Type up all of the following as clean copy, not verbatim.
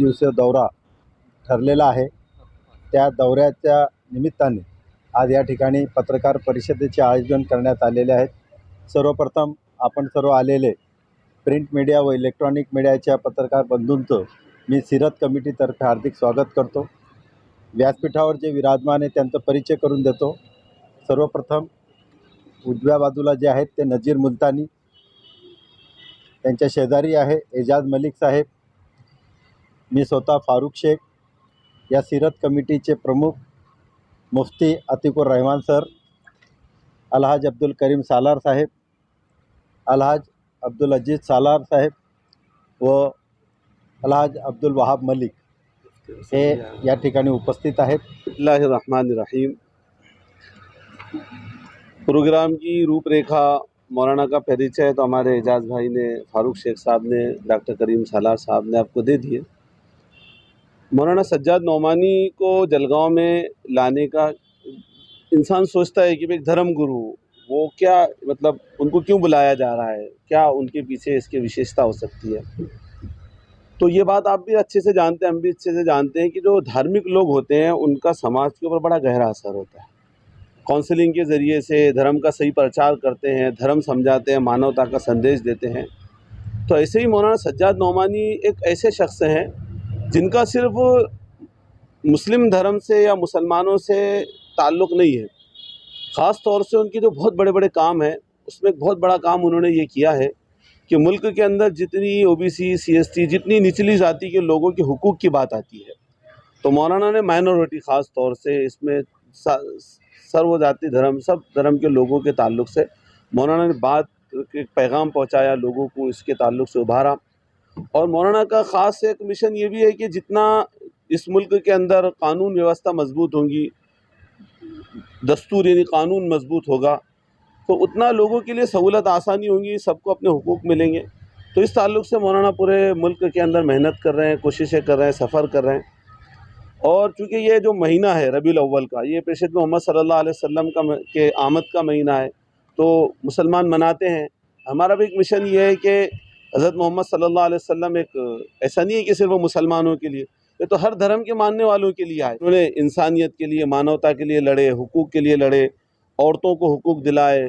दिवसीय दौरा ठरलेला आहे। त्या दौऱ्याच्या निमित्ताने आज या ठिकाणी पत्रकार परिषदेचे आयोजन करण्यात आलेले आहे। सर्वप्रथम आपण सर्व आलेले प्रिंट मीडिया व इलेक्ट्रॉनिक मीडियाच्या पत्रकार बंधूंचं मी सीरत कमिटीतर्फे हार्दिक स्वागत करतो। व्यासपीठावर जे विराजमान आहे त्यांचा परिचय करून देतो। सर्वप्रथम उजव्या बाजूला जे आहेत ते नजीर मुल्तानी, त्यांच्या शेजारी आहे एजाज मलिक साहेब, मी स्वतः फारूक शेख, या सीरत कमिटीचे प्रमुख मुफ्ती अतिकुर रहमान सर, अलहाज अब्दुल करीम सालार साहेब, अलहाज अब्दुल अजीज सालार साहेब व अलहाज अब्दुल वहाब मलिक हे या ठिकाणी उपस्थित आहेत। बिस्मिल्लाहिर्रहमानिर्रहीम। प्रोग्राम की रूपरेखा मौलाना का परिचय तो हमारे एजाज भाई ने, फारूक शेख साहब ने, डॉक्टर करीम सालार साहब ने आपको दे दिए। मौलाना सज्जाद नौमानी को जलगांव में लाने का इंसान सोचता है कि एक धर्म गुरु, वो क्या मतलब उनको क्यों बुलाया जा रहा है, क्या उनके पीछे इसकी विशेषता हो सकती है। तो ये बात आप भी अच्छे से जानते हैं, हम भी अच्छे से जानते हैं कि जो धार्मिक लोग होते हैं उनका समाज के ऊपर बड़ा गहरा असर होता है। काउंसलिंग के ज़रिए से धर्म का सही प्रचार करते हैं, धर्म समझाते हैं, मानवता का संदेश देते हैं। तो ऐसे ही मौलाना सज्जाद नौमानी एक ऐसे शख्स हैं जिनका सिर्फ मुस्लिम धर्म से या मुसलमानों से ताल्लुक़ नहीं है। ख़ास तौर से उनके जो बहुत बड़े बड़े काम हैं उसमें एक बहुत बड़ा काम उन्होंने ये किया है कि मुल्क के अंदर जितनी ओबीसी, सीएसटी, जितनी निचली जाति के लोगों के हुकूक की बात आती है तो मौलाना ने माइनॉरिटी ख़ास तौर से इसमें सर्वजाति धर्म, सब धर्म के लोगों के ताल्लुक़ से मौलाना ने बात एक पैगाम पहुंचाया, लोगों को इसके ताल्लुक़ से उभारा। और मौलाना का ख़ास एक मिशन ये भी है कि जितना इस मुल्क के अंदर कानून व्यवस्था मजबूत होंगी, दस्तूर यानी कानून मजबूत होगा, तो उतना लोगों के लिए सहूलत आसानी होंगी, सबको अपने हुकूक मिलेंगे। तो इस ताल्लुक़ से मौलाना पूरे मुल्क के अंदर मेहनत कर रहे हैं, कोशिशें कर रहे हैं, सफ़र कर रहे हैं। और चूँकि ये जो महीना है रबीउल अव्वल का, ये प्रेषित मोहम्मद सल्लल्लाहु अलैहि वसल्लम का के आमद का महीना है, तो मुसलमान मनाते हैं। हमारा भी एक मिशन ये है कि हज़रत मोहम्मद सल्लल्लाहु अलैहि वसल्लम एक ऐसा नहीं है कि सिर्फ वो मुसलमानों के लिए, ये तो हर धर्म के मानने वालों के लिए आए। उन्होंने इंसानियत के लिए, मानवता के लिए लड़े, हुकूक के लिए लड़े, औरतों को हुकूक दिलाए,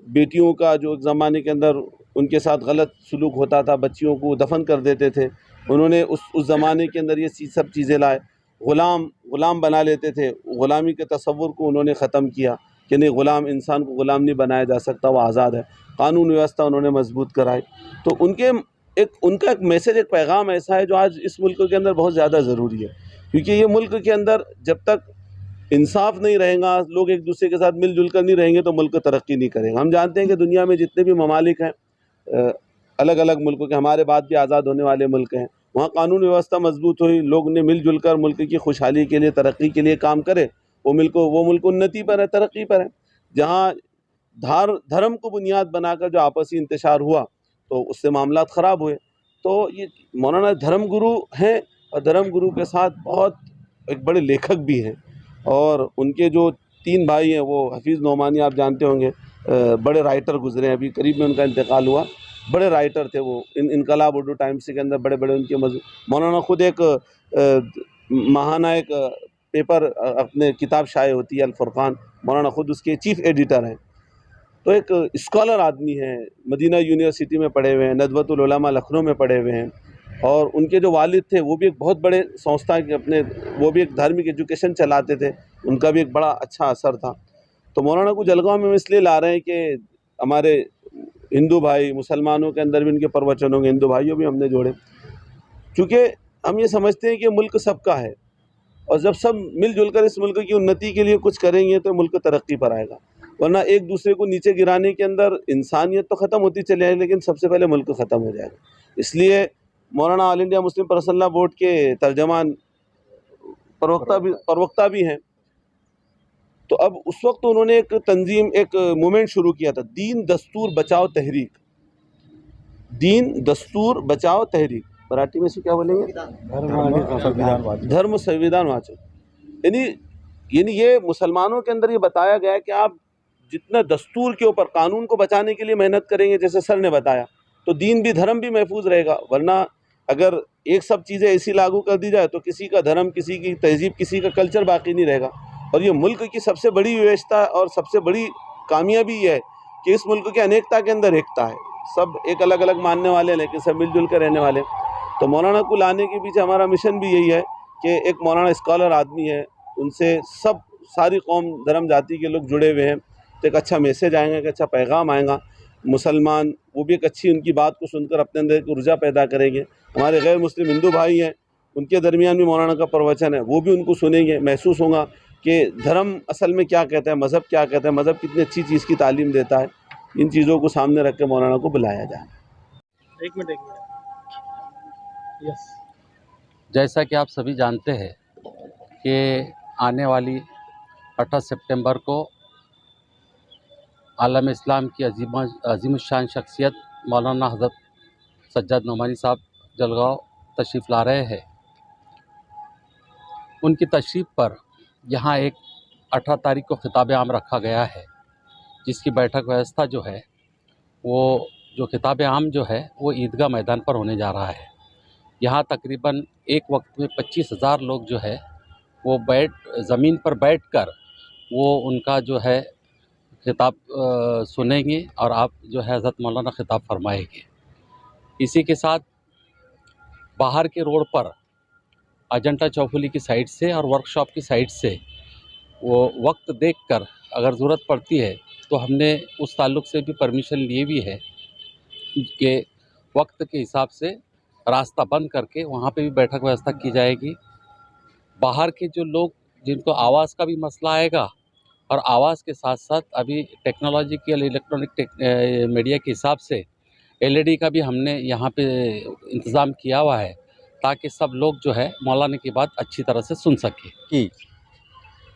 बेटियों का जो ज़माने के अंदर उनके साथ गलत सलूक होता था, बच्चियों को दफन कर देते थे, उन्होंने उस ज़माने के अंदर ये सब चीज़ें लाए। ग़ुलाम बना लेते थे, ग़ुलामी के तसव्वुर को उन्होंने ख़त्म किया कि नहीं, ग़ुलाम इंसान को ग़ुलाम नहीं बनाया जा सकता, वो आज़ाद है। कानून व्यवस्था उन्होंने मजबूत कराई। तो उनका एक मैसेज, एक पैगाम ऐसा है जो आज इस मुल्क के अंदर बहुत ज़्यादा ज़रूरी है, क्योंकि ये मुल्क के अंदर जब तक इंसाफ नहीं रहेगा, लोग एक दूसरे के साथ मिलजुल कर नहीं रहेंगे तो मुल्क तरक्की नहीं करेगा। हम जानते हैं कि दुनिया में जितने भी ममालिक हैं, अलग अलग मुल्कों के, हमारे बाद भी आज़ाद होने वाले मुल्क हैं, वहाँ कानून व्यवस्था मजबूत हुई, लोग ने मिलजुल कर मुल्क की खुशहाली के लिए, तरक्की के लिए काम करे, वो मुल्क उन्नति पर है, तरक्की पर है। जहाँ धर्म को बुनियाद बनाकर जो आपसी इंतशार हुआ तो उससे मामलात ख़राब हुए। तो ये मौलाना धर्म गुरु हैं और धर्म गुरु के साथ बहुत एक बड़े लेखक भी हैं। और उनके जो 3 भाई हैं, वो हफीज़ नौमानी आप जानते होंगे, बड़े राइटर गुजरे हैं, अभी करीब में उनका इंतकाल हुआ, बड़े राइटर थे वो। इनकलाब उर्दू टाइम्स के अंदर बड़े बड़े उनके मौलाना ख़ुद एक माहाना एक पेपर अपने किताब शाये होती है अल फुरक़ान, मौलाना ख़ुद उसके चीफ़ एडिटर हैं। तो एक स्कॉलर आदमी हैं, मदीना यूनिवर्सिटी में पढ़े हुए हैं, नदवतुल उलमा लखनऊ में पढ़े हुए हैं। और उनके जो वालिद थे वो भी एक बहुत बड़े संस्था के अपने, वो भी एक धार्मिक एजुकेशन चलाते थे, उनका भी एक बड़ा अच्छा असर था। तो मौलाना को जलगांव में इसलिए ला रहे हैं कि हमारे हिंदू भाई, मुसलमानों के अंदर भी उनके प्रवचन होंगे, हिंदू भाइयों भी हमने जोड़े, क्योंकि हम ये समझते हैं कि मुल्क सबका है और जब सब मिलजुल कर इस मुल्क की उन्नति के लिए कुछ करेंगे तो मुल्क तरक्की पर आएगा। वरना एक दूसरे को नीचे गिराने के अंदर इंसानियत तो ख़त्म होती चली जाएगी, लेकिन सबसे पहले मुल्क ख़त्म हो जाएगा। इसलिए मौलाना all India Muslim personal board के तर्जमान प्रवक्ता भी हैं। तो अब उस वक्त उन्होंने एक तंजीम, एक मूवमेंट शुरू किया था, दीन दस्तूर बचाओ तहरीक। दीन दस्तूर बचाओ तहरीक, मराठी में इसको क्या बोलेंगे, धर्म संविधान वाचक। यानी ये मुसलमानों के अंदर ये बताया गया है कि आप जितना दस्तूर के ऊपर, कानून को बचाने के लिए मेहनत करेंगे, जैसे सर ने बताया, तो दीन भी, धर्म भी महफूज रहेगा। वरना अगर एक सब चीज़ें ऐसी लागू कर दी जाए तो किसी का धर्म, किसी की तहजीब, किसी का कल्चर बाकी नहीं रहेगा। और ये मुल्क की सबसे बड़ी विशेषता और सबसे बड़ी कामयाबी ये है कि इस मुल्क की अनेकता के अंदर एकता है। सब एक अलग अलग मानने वाले हैं लेकिन सब मिलजुल कर रहने वाले हैं। तो मौलाना को लाने के पीछे हमारा मिशन भी यही है कि एक मौलाना स्कॉलर आदमी है, उनसे सब सारी कौम, धर्म, जाति के लोग जुड़े हुए हैं, तो एक अच्छा मैसेज आएगा, एक अच्छा पैगाम आएगा। मुसलमान वो भी एक अच्छी उनकी बात को सुनकर अपने अंदर एक ऊर्जा पैदा करेंगे। हमारे गैर मुस्लिम हिंदू भाई हैं, उनके दरमियान भी मौलाना का प्रवचन है, वो भी उनको सुनेंगे, महसूस होगा कि धर्म असल में क्या कहता है, मज़हब क्या कहता है, मज़हब कितनी अच्छी चीज़ की तालीम देता है। इन चीज़ों को सामने रख के मौलाना को बुलाया जाए। एक मिनट यस। जैसा कि आप सभी जानते हैं कि आने वाली 18 सितंबर को आलम इस्लाम की अजीमुशान शख्सियत मौलाना हज़रत सज्जाद नोमानी साहब जलगांव तशरीफ़ ला रहे हैं। उनकी तशरीफ़ पर यहाँ एक 18 तारीख को खिताब आम रखा गया है, जिसकी बैठक व्यवस्था जो है वो जो खिताब आम जो है वो ईदगाह मैदान पर होने जा रहा है। यहाँ तकरीबन एक वक्त में 25,000 लोग जो है वो ज़मीन पर बैठकर वो उनका जो है खिताब सुनेंगे और आप जो है हज़रत मौलाना खिताब फरमाएंगे। इसी के साथ बाहर के रोड पर अजंता चौफुली की साइड से और वर्कशॉप की साइड से वो वक्त देखकर अगर ज़रूरत पड़ती है तो हमने उस ताल्लुक़ से भी परमिशन लिए भी है कि वक्त के हिसाब से रास्ता बंद करके वहाँ पे भी बैठक व्यवस्था की जाएगी। बाहर के जो लोग जिनको आवाज़ का भी मसला आएगा और आवाज़ के साथ साथ अभी टेक्नोलॉजिकल इलेक्ट्रॉनिक मीडिया के हिसाब से एलईडी का भी हमने यहाँ पे इंतज़ाम किया हुआ है ताकि सब लोग जो है मौलाना की बात अच्छी तरह से सुन सकें। कि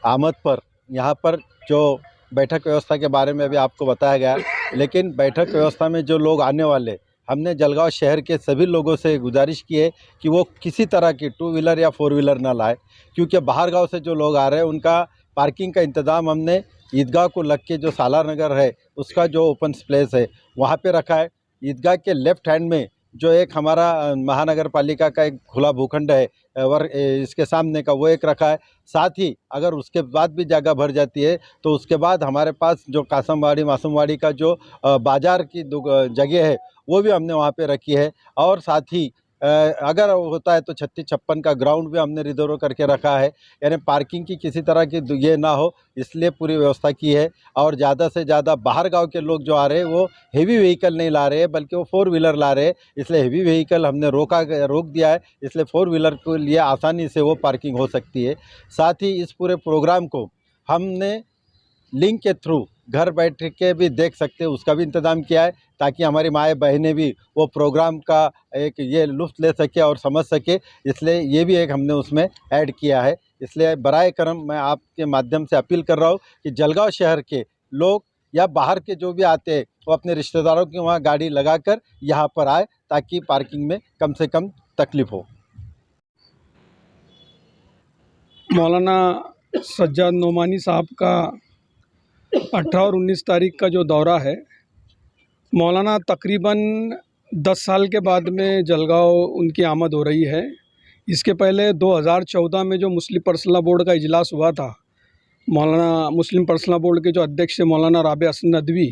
आमद पर यहाँ पर जो बैठक व्यवस्था के बारे में अभी आपको बताया गया, लेकिन बैठक व्यवस्था में जो लोग आने वाले, हमने जलगांव शहर के सभी लोगों से गुजारिश की है कि वो किसी तरह की 2 व्हीलर या 4 व्हीलर ना लाए, क्योंकि बाहर गांव से जो लोग आ रहे हैं उनका पार्किंग का इंतज़ाम हमने ईदगाह को लग के जो सालार नगर है उसका जो ओपन प्लेस है वहाँ पे रखा है। ईदगाह के लेफ़्ट हैंड में जो एक हमारा महानगर पालिका का एक खुला भूखंड है इसके सामने का, वो एक रखा है। साथ ही अगर उसके बाद भी जगह भर जाती है तो उसके बाद हमारे पास जो कासमवाड़ी मासूमवाड़ी का जो बाज़ार की जगह है वो भी हमने वहाँ पे रखी है। और साथ ही अगर होता है तो 36-56 का ग्राउंड भी हमने रिजर्व करके रखा है, यानी पार्किंग की किसी तरह की ये ना हो, इसलिए पूरी व्यवस्था की है। और ज़्यादा से ज़्यादा बाहर गांव के लोग जो आ रहे हैं वो हेवी व्हीकल नहीं ला रहे हैं बल्कि वो 4 व्हीलर ला रहे हैं, इसलिए हेवी व्हीकल हमने रोक दिया है, इसलिए 4 व्हीलर के लिए आसानी से वो पार्किंग हो सकती है। साथ ही इस पूरे प्रोग्राम को हमने लिंक के थ्रू घर बैठ के भी देख सकते हैं, उसका भी इंतज़ाम किया है ताकि हमारी माएँ बहनें भी वो प्रोग्राम का एक ये लुत्फ़ ले सके और समझ सके, इसलिए ये भी एक हमने उसमें ऐड किया है। इसलिए बराए करम मैं आपके माध्यम से अपील कर रहा हूँ कि जलगांव शहर के लोग या बाहर के जो भी आते हैं वो अपने रिश्तेदारों की वहाँ गाड़ी लगाकर यहाँ पर आए ताकि पार्किंग में कम से कम तकलीफ़ हो। मौलाना सज्जाद नोमानी साहब का 18 और 19 तारीख का जो दौरा है, मौलाना तकरीबन 10 साल के बाद में जलगांव उनकी आमद हो रही है। इसके पहले 2014 में जो मुस्लिम पर्सनल बोर्ड का इजलास हुआ था, मौलाना मुस्लिम पर्सनल बोर्ड के जो अध्यक्ष मौलाना राबिया हसन नदवी,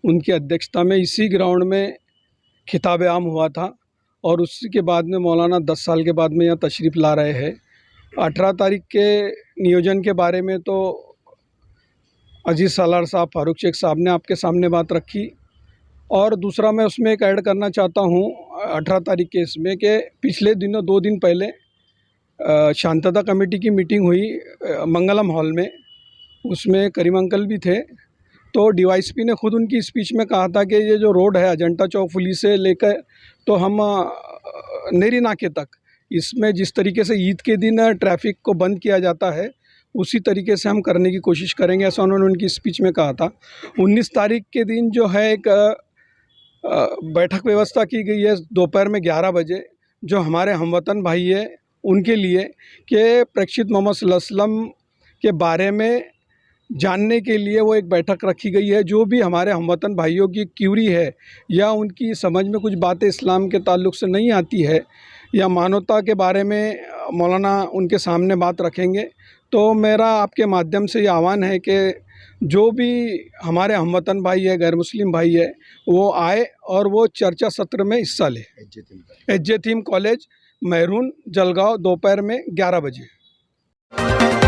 उनकी अध्यक्षता में इसी ग्राउंड में खिताब आम हुआ था। और उसके बाद में मौलाना 10 साल के बाद में यहाँ तशरीफ़ ला रहे हैं। 18 तारीख के नियोजन के बारे में तो अजीज़ सालार साहब, फारूक शेख साहब ने आपके सामने बात रखी। और दूसरा मैं उसमें एक ऐड करना चाहता हूँ 18 तारीख के इसमें कि पिछले दिनों 2 दिन पहले शांतता कमेटी की मीटिंग हुई मंगलम हॉल में, उसमें करीम अंकल भी थे। तो डीवाईएसपी ने खुद उनकी स्पीच में कहा था कि ये जो रोड है अजंता चौफुली से लेकर तो हम नेरी नाके तक, इसमें जिस तरीके से ईद के दिन ट्रैफिक को बंद किया जाता है उसी तरीके से हम करने की कोशिश करेंगे, ऐसा उन्होंने उनकी स्पीच में कहा था। 19 तारीख के दिन जो है एक बैठक व्यवस्था की गई है दोपहर में 11 बजे, जो हमारे हमवतन भाई है उनके लिए, कि प्रेषित मोहम्मद सल्लल्लाहु अलैहि वसल्लम के बारे में जानने के लिए वो एक बैठक रखी गई है। जो भी हमारे हमवतन भाइयों की क्यूरी है या उनकी समझ में कुछ बातें इस्लाम के ताल्लुक़ से नहीं आती है या मानवता के बारे में मौलाना उनके सामने बात रखेंगे। तो मेरा आपके माध्यम से ये आह्वान है कि जो भी हमारे हमवतन भाई है, गैर मुस्लिम भाई है, वो आए और वो चर्चा सत्र में हिस्सा ले। H J theme college, maroon, Jalgaon, दोपहर में 11 बजे।